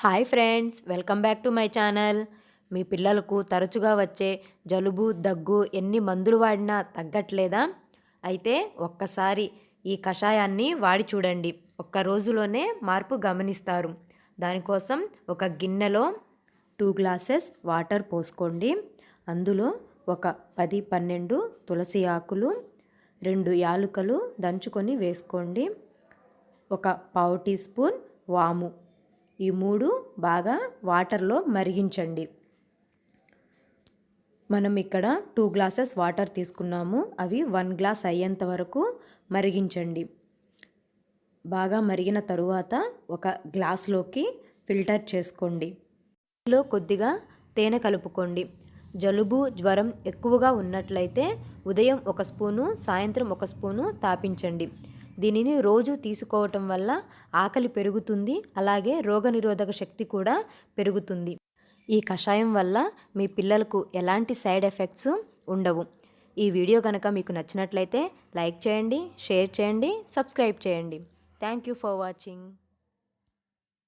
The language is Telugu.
Hi friends, welcome back to my channel. మీ పిల్లలకు తరచుగా వచ్చే జలుబు దగ్గు ఎన్ని మందులు వాడినా తగ్గట్లేదా? అయితే ఒక్కసారి ఈ కషాయాన్ని వాడి చూడండి. ఒక్క రోజులోనే మార్పు గమనిస్తారు. దానికోసం ఒక గిన్నెలో 2 గ్లాసెస్ వాటర్ పోసుకోండి. అందులో ఒక 10-12 తులసి ఆకులు, 2 యాలుకలు దంచుకొని వేసుకోండి. ఒక పావు టీ స్పూన్ వాము, ఈ 3 బాగా వాటర్లో మరిగించండి. మనం ఇక్కడ 2 గ్లాసెస్ వాటర్ తీసుకున్నాము. అవి 1 గ్లాస్ అయ్యేంత వరకు మరిగించండి. బాగా మరిగిన తరువాత ఒక గ్లాస్లోకి ఫిల్టర్ చేసుకోండి. ఇందులో కొద్దిగా తేనె కలుపుకోండి. జలుబు జ్వరం ఎక్కువగా ఉన్నట్లయితే ఉదయం 1 స్పూను, సాయంత్రం 1 స్పూను తాపించండి. దీనిని రోజు తీసుకోవటం వల్ల ఆకలి పెరుగుతుంది, అలాగే రోగనిరోధక శక్తి కూడా పెరుగుతుంది. ఈ కషాయం వల్ల మీ పిల్లలకు ఎలాంటి సైడ్ ఎఫెక్ట్స్ ఉండవు. ఈ వీడియో కనుక మీకు నచ్చినట్లయితే లైక్ చేయండి, షేర్ చేయండి, సబ్స్క్రైబ్ చేయండి. Thank you for watching.